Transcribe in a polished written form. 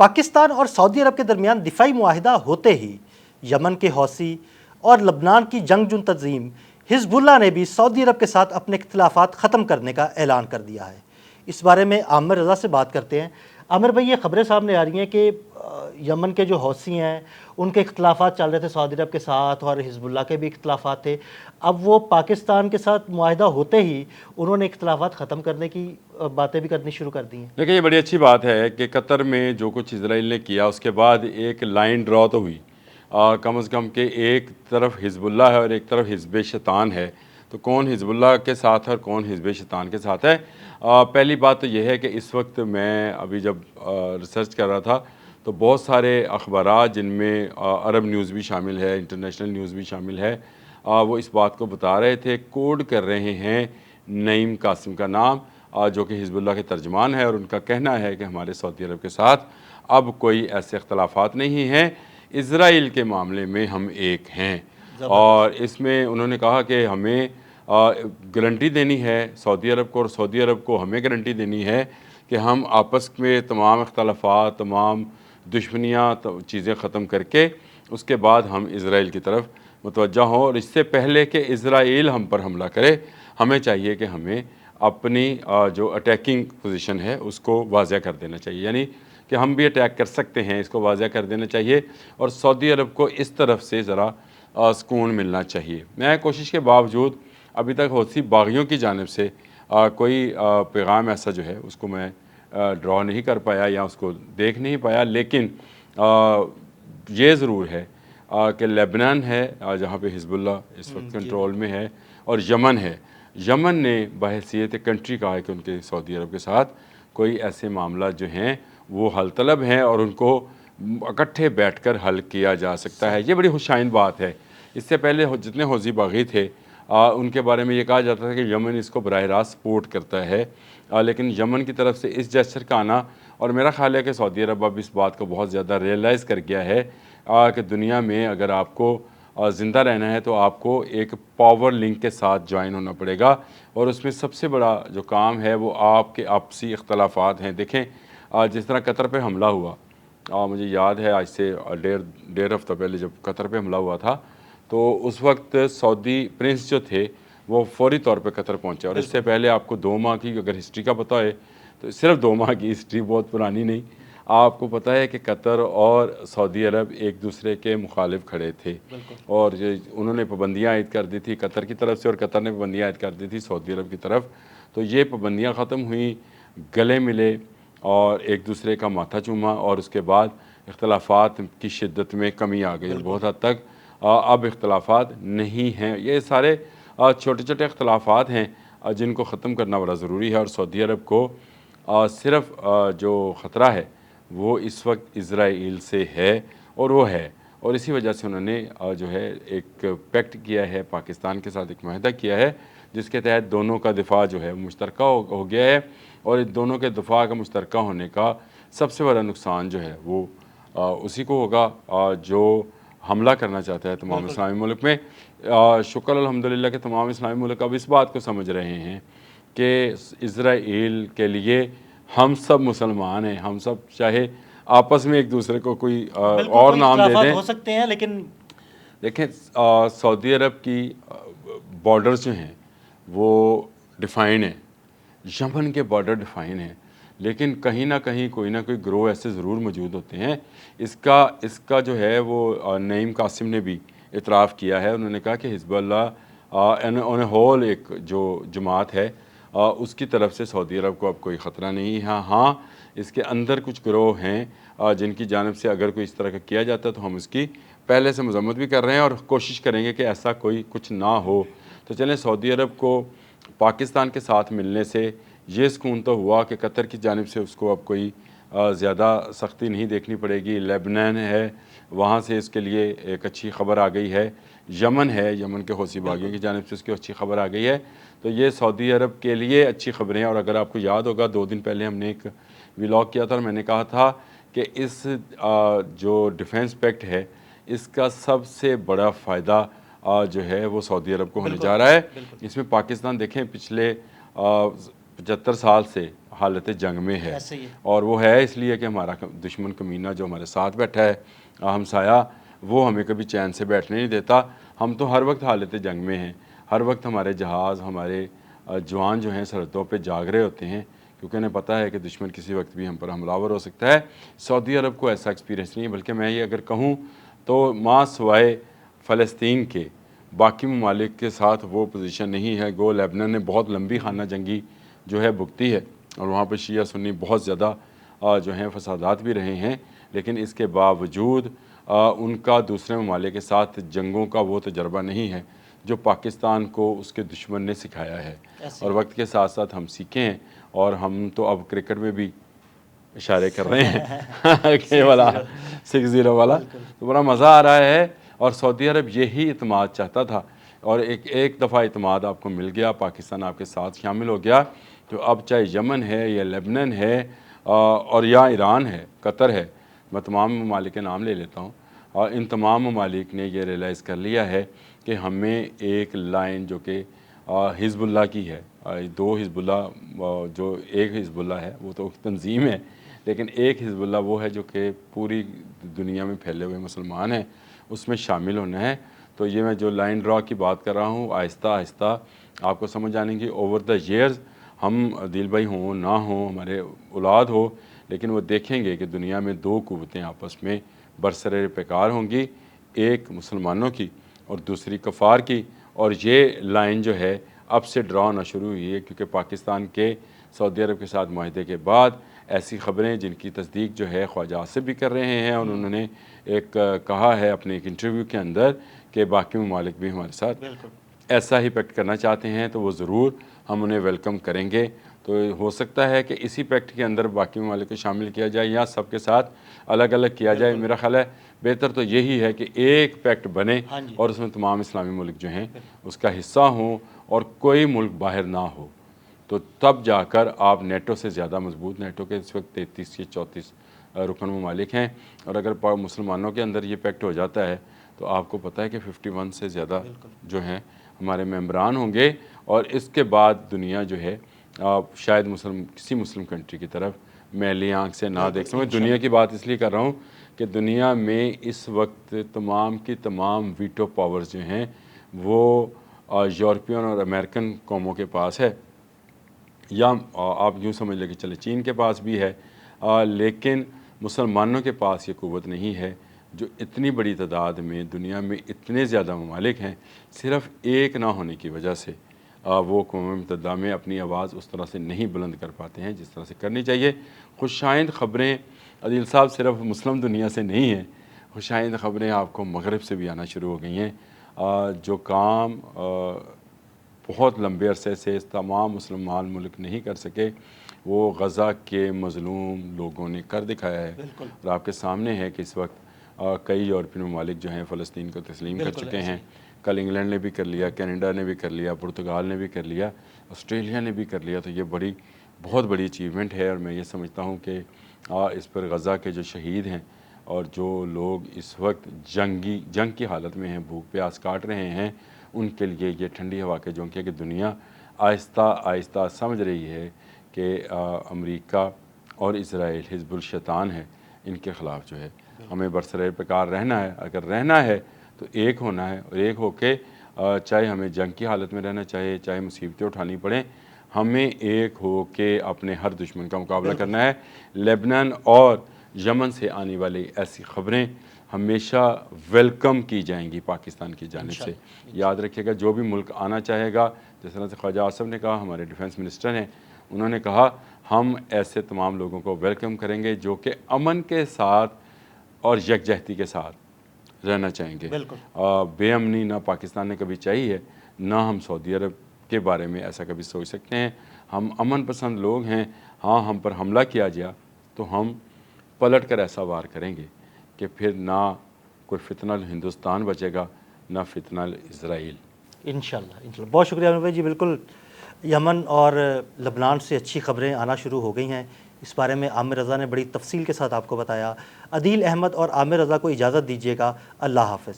پاکستان اور سعودی عرب کے درمیان دفاعی معاہدہ ہوتے ہی یمن کے حوثی اور لبنان کی جنگجو تنظیم حزب اللہ نے بھی سعودی عرب کے ساتھ اپنے اختلافات ختم کرنے کا اعلان کر دیا ہے۔ اس بارے میں عامر رضا سے بات کرتے ہیں۔ عامر بھائی، یہ خبریں سامنے آ رہی ہیں کہ یمن کے جو حوثی ہیں ان کے اختلافات چل رہے تھے سعودی عرب کے ساتھ، اور حزب اللہ کے بھی اختلافات تھے۔ اب وہ پاکستان کے ساتھ معاہدہ ہوتے ہی انہوں نے اختلافات ختم کرنے کی باتیں بھی کرنی شروع کر دی ہیں۔ دیکھیں، یہ بڑی اچھی بات ہے کہ قطر میں جو کچھ اسرائیل نے کیا اس کے بعد ایک لائن ڈرا تو ہوئی، کم از کم کہ ایک طرف حزب اللہ ہے اور ایک طرف حزب شیطان ہے، تو کون حزب اللہ کے ساتھ ہے اور کون حزب شیطان کے ساتھ ہے۔ پہلی بات تو یہ ہے کہ اس وقت میں ابھی جب ریسرچ کر رہا تھا تو بہت سارے اخبارات جن میں عرب نیوز بھی شامل ہے، انٹرنیشنل نیوز بھی شامل ہے، وہ اس بات کو بتا رہے تھے، کوڈ کر رہے ہیں نعیم قاسم کا نام، جو کہ حزب اللہ کے ترجمان ہے، اور ان کا کہنا ہے کہ ہمارے سعودی عرب کے ساتھ اب کوئی ایسے اختلافات نہیں ہیں، اسرائیل کے معاملے میں ہم ایک ہیں۔ اور اس میں انہوں نے کہا کہ ہمیں گارنٹی دینی ہے سعودی عرب کو، اور سعودی عرب کو ہمیں گارنٹی دینی ہے کہ ہم آپس میں تمام اختلافات، تمام دشمنیاں، چیزیں ختم کر کے اس کے بعد ہم اسرائیل کی طرف متوجہ ہوں، اور اس سے پہلے کہ اسرائیل ہم پر حملہ کرے ہمیں چاہیے کہ ہمیں اپنی جو اٹیکنگ پوزیشن ہے اس کو واضح کر دینا چاہیے، یعنی کہ ہم بھی اٹیک کر سکتے ہیں، اس کو واضح کر دینا چاہیے، اور سعودی عرب کو اس طرف سے ذرا سکون ملنا چاہیے۔ میں کوشش کے باوجود ابھی تک حوثی باغیوں کی جانب سے کوئی پیغام ایسا جو ہے اس کو میں ڈرا نہیں کر پایا یا اس کو دیکھ نہیں پایا، لیکن یہ ضرور ہے کہ لیبنان ہے جہاں پہ حزب اللہ اس وقت کنٹرول میں ہے، اور یمن ہے۔ یمن نے بحیثیت کنٹری کہا ہے کہ ان کے سعودی عرب کے ساتھ کوئی ایسے معاملات جو ہیں وہ حل طلب ہیں اور ان کو اکٹھے بیٹھ کر حل کیا جا سکتا ہے۔ یہ بڑی خوشائن بات ہے۔ اس سے پہلے جتنے حوثی باغی تھے ان کے بارے میں یہ کہا جاتا تھا کہ یمن اس کو براہ راست سپورٹ کرتا ہے، لیکن یمن کی طرف سے اس جیسچر کا آنا، اور میرا خیال ہے کہ سعودی عرب اب اس بات کو بہت زیادہ ریئلائز کر گیا ہے کہ دنیا میں اگر آپ کو زندہ رہنا ہے تو آپ کو ایک پاور لنک کے ساتھ جوائن ہونا پڑے گا، اور اس میں سب سے بڑا جو کام ہے وہ آپ کے آپسی اختلافات ہیں۔ دیکھیں جس طرح قطر پہ حملہ ہوا، مجھے یاد ہے آج سے ڈیڑھ ہفتہ پہلے جب قطر پہ حملہ ہوا تھا تو اس وقت سعودی پرنس جو تھے وہ فوری طور پہ قطر پہنچے، اور اس سے پہلے آپ کو 2 ماہ کی اگر ہسٹری کا پتہ ہے تو صرف 2 ماہ کی ہسٹری، بہت پرانی نہیں، آپ کو پتہ ہے کہ قطر اور سعودی عرب ایک دوسرے کے مخالف کھڑے تھے، اور انہوں نے پابندیاں عائد کر دی تھی قطر کی طرف سے، اور قطر نے پابندیاں عائد کر دی تھی سعودی عرب کی طرف، تو یہ پابندیاں ختم ہوئیں، گلے ملے اور ایک دوسرے کا ماتھا چوما، اور اس کے بعد اختلافات کی شدت میں کمی آ گئی، اور بہت حد تک اب اختلافات نہیں ہیں۔ یہ سارے چھوٹے چھوٹے اختلافات ہیں جن کو ختم کرنا بڑا ضروری ہے، اور سعودی عرب کو صرف جو خطرہ ہے وہ اس وقت اسرائیل سے ہے، اور وہ ہے، اور اسی وجہ سے انہوں نے جو ہے ایک پیکٹ کیا ہے پاکستان کے ساتھ، ایک معاہدہ کیا ہے جس کے تحت دونوں کا دفاع جو ہے مشترکہ ہو گیا ہے، اور دونوں کے دفاع کا مشترکہ ہونے کا سب سے بڑا نقصان جو ہے وہ اسی کو ہوگا جو حملہ کرنا چاہتا ہے تمام اسلامی ملک میں۔ شکر الحمدللہ کہ تمام اسلامی ملک اب اس بات کو سمجھ رہے ہیں کہ اسرائیل کے لیے ہم سب مسلمان ہیں، ہم سب چاہے آپس میں ایک دوسرے کو کوئی اور نام دے دیں، ہو سکتے ہیں، لیکن دیکھیں سعودی عرب کی بارڈرز جو ہیں وہ ڈیفائن ہیں، یمن کے بارڈر ڈیفائن ہیں، لیکن کہیں نہ کہیں کوئی نہ کوئی گروہ ایسے ضرور موجود ہوتے ہیں۔ اس کا جو ہے وہ نعیم قاسم نے بھی اعتراف کیا ہے، انہوں نے کہا کہ حزب اللہ آن اے ہول ایک جو جماعت ہے اس کی طرف سے سعودی عرب کو اب کوئی خطرہ نہیں ہے۔ ہاں اس کے اندر کچھ گروہ ہیں جن کی جانب سے اگر کوئی اس طرح کا کیا جاتا ہے تو ہم اس کی پہلے سے مذمت بھی کر رہے ہیں اور کوشش کریں گے کہ ایسا کوئی کچھ نہ ہو۔ تو چلیں، سعودی عرب کو پاکستان کے ساتھ ملنے سے یہ سکون تو ہوا کہ قطر کی جانب سے اس کو اب کوئی زیادہ سختی نہیں دیکھنی پڑے گی، لیبنان ہے وہاں سے اس کے لیے ایک اچھی خبر آ گئی ہے، یمن ہے، یمن کے حوثی باغیوں کی جانب سے اس کی اچھی خبر آ گئی ہے، تو یہ سعودی عرب کے لیے اچھی خبریں ہیں۔ اور اگر آپ کو یاد ہوگا 2 دن پہلے ہم نے ایک ولاگ کیا تھا اور میں نے کہا تھا کہ اس جو ڈیفنس پیکٹ ہے اس کا سب سے بڑا فائدہ جو ہے وہ سعودی عرب کو ہونے جا رہا ہے۔ اس میں پاکستان دیکھیں پچھلے 75 سال سے حالت جنگ میں ہے، ایسے ہی ہے۔ اور وہ ہے اس لیے کہ ہمارا دشمن کمینہ جو ہمارے ساتھ بیٹھا ہے ہمسایہ، وہ ہمیں کبھی چین سے بیٹھنے نہیں دیتا۔ ہم تو ہر وقت حالت جنگ میں ہیں، ہر وقت ہمارے جہاز، ہمارے جوان جو ہیں سرحدوں پہ جاگ رہے ہوتے ہیں، کیونکہ انہیں پتہ ہے کہ دشمن کسی وقت بھی ہم پر حملہ آور ہو سکتا ہے۔ سعودی عرب کو ایسا ایکسپیرینس نہیں ہے، بلکہ میں یہ اگر کہوں تو ماں سوائے فلسطین کے باقی ممالک کے ساتھ وہ پوزیشن نہیں ہے۔ گو لیبنان نے بہت لمبی خانہ جنگی جو ہے بھگتی ہے، اور وہاں پہ شیعہ سنی بہت زیادہ جو ہیں فسادات بھی رہے ہیں، لیکن اس کے باوجود ان کا دوسرے ممالک کے ساتھ جنگوں کا وہ تجربہ نہیں ہے جو پاکستان کو اس کے دشمن نے سکھایا ہے، اور وقت کے ساتھ ساتھ ہم سیکھیں ہیں، اور ہم تو اب کرکٹ میں بھی اشارے کر رہے ہیں کہ والا 6-0 والا، تو بڑا مزہ آ رہا ہے۔ اور سعودی عرب یہی اعتماد چاہتا تھا، اور ایک دفعہ اعتماد آپ کو مل گیا، پاکستان آپ کے ساتھ شامل ہو گیا، تو اب چاہے یمن ہے یا لیبنان ہے اور یا ایران ہے، قطر ہے، میں تمام ممالک کے نام لے لیتا ہوں، اور ان تمام ممالک نے یہ ریلائز کر لیا ہے کہ ہمیں ایک لائن جو کہ حزب اللہ کی ہے، دو حزب اللہ، جو ایک حزب اللہ ہے وہ تو تنظیم ہے، لیکن ایک حزب اللہ وہ ہے جو کہ پوری دنیا میں پھیلے ہوئے مسلمان ہیں، اس میں شامل ہونا ہے۔ تو یہ میں جو لائن ڈرا کی بات کر رہا ہوں، آہستہ آہستہ آپ کو سمجھ آنے کی اوور دا ایئرز، ہم عدیل بھائی ہوں نہ ہوں، ہمارے اولاد ہو، لیکن وہ دیکھیں گے کہ دنیا میں دو قوتیں آپس میں برسر پیکار ہوں گی، ایک مسلمانوں کی اور دوسری کفار کی، اور یہ لائن جو ہے اب سے ڈرا ہونا شروع ہوئی ہے، کیونکہ پاکستان کے سعودی عرب کے ساتھ معاہدے کے بعد ایسی خبریں جن کی تصدیق جو ہے خواجہ آصف بھی کر رہے ہیں، اور انہوں نے ایک کہا ہے اپنے ایک انٹرویو کے اندر کہ باقی ممالک بھی ہمارے ساتھ ایسا ہی پیکٹ کرنا چاہتے ہیں، تو وہ ضرور ہم انہیں ویلکم کریں گے۔ تو ہو سکتا ہے کہ اسی پیکٹ کے اندر باقی ممالک کو شامل کیا جائے یا سب کے ساتھ الگ الگ کیا جائے۔ میرا خیال ہے بہتر تو یہی ہے کہ ایک پیکٹ بنے اور اس میں تمام اسلامی ملک جو ہیں اس کا حصہ ہوں، اور کوئی ملک باہر نہ ہو، تو تب جا کر آپ نیٹو سے زیادہ مضبوط، نیٹو کے اس وقت 33 یا 34 رکن ممالک ہیں، اور اگر مسلمانوں کے اندر یہ پیکٹ ہو جاتا ہے تو آپ کو پتہ ہے کہ 51 سے زیادہ جو ہیں ہمارے ممبران ہوں گے، اور اس کے بعد دنیا جو ہے شاید کسی مسلم کنٹری کی طرف میلی آنکھ سے نہ دیکھ سکیں۔ دنیا کی بات اس لیے کر رہا ہوں کہ دنیا میں اس وقت تمام کی تمام ویٹو پاورز جو ہیں وہ یورپین اور امریکن قوموں کے پاس ہے، یا آپ یوں سمجھ لیں کہ چلے چین کے پاس بھی ہے، لیکن مسلمانوں کے پاس یہ قوت نہیں ہے جو اتنی بڑی تعداد میں دنیا میں اتنے زیادہ ممالک ہیں، صرف ایک نہ ہونے کی وجہ سے وہ اقوام متحدہ میں اپنی آواز اس طرح سے نہیں بلند کر پاتے ہیں جس طرح سے کرنی چاہیے۔ خوشائند خبریں عدیل صاحب صرف مسلم دنیا سے نہیں ہیں، خوشائند خبریں آپ کو مغرب سے بھی آنا شروع ہو گئی ہیں۔ جو کام بہت لمبے عرصے سے تمام مسلمان ملک نہیں کر سکے، وہ غزہ کے مظلوم لوگوں نے کر دکھایا ہے، اور آپ کے سامنے ہے کہ اس وقت کئی یورپین ممالک جو ہیں فلسطین کو تسلیم کر چکے ہیں۔ کل انگلینڈ نے بھی کر لیا، کینیڈا نے بھی کر لیا، پرتگال نے بھی کر لیا، آسٹریلیا نے بھی کر لیا، تو یہ بہت بڑی اچیومنٹ ہے، اور میں یہ سمجھتا ہوں کہ اس پر غزہ کے جو شہید ہیں اور جو لوگ اس وقت جنگ کی حالت میں ہیں، بھوک پیاس کاٹ رہے ہیں، ان کے لیے یہ ٹھنڈی ہوا کے جھونکے کہ دنیا آہستہ آہستہ سمجھ رہی ہے کہ امریکہ اور اسرائیل حزب الشیطان ہے، ان کے خلاف جو ہے ہمیں برسر پیکار رہنا ہے۔ اگر رہنا ہے تو ایک ہونا ہے، اور ایک ہو کے چاہے ہمیں جنگ کی حالت میں رہنا چاہے مصیبتیں اٹھانی پڑیں، ہمیں ایک ہو کے اپنے ہر دشمن کا مقابلہ کرنا ہے۔ لیبنان اور یمن سے آنے والی ایسی خبریں ہمیشہ ویلکم کی جائیں گی پاکستان کی جانب سے۔ یاد رکھیے گا جو بھی ملک آنا چاہے گا، جس طرح سے خواجہ آصف نے کہا، ہمارے ڈیفنس منسٹر ہیں، انہوں نے کہا ہم ایسے تمام لوگوں کو ویلکم کریں گے جو کہ امن کے ساتھ اور یکجہتی کے ساتھ رہنا چاہیں گے۔ بے امنی نہ پاکستان نے کبھی چاہی ہے، نہ ہم سعودی عرب کے بارے میں ایسا کبھی سوچ سکتے ہیں۔ ہم امن پسند لوگ ہیں، ہاں ہم پر حملہ کیا جائے تو ہم پلٹ کر ایسا وار کریں گے کہ پھر نہ کوئی فتنہ ہندوستان بچے گا، نہ فتنہ اسرائیل۔ انشاءاللہ بہت شکریہ عامر بھائی جی۔ بالکل یمن اور لبنان سے اچھی خبریں آنا شروع ہو گئی ہیں، اس بارے میں عامر رضا نے بڑی تفصیل کے ساتھ آپ کو بتایا۔ عدیل احمد اور عامر رضا کو اجازت دیجیے گا، اللہ حافظ۔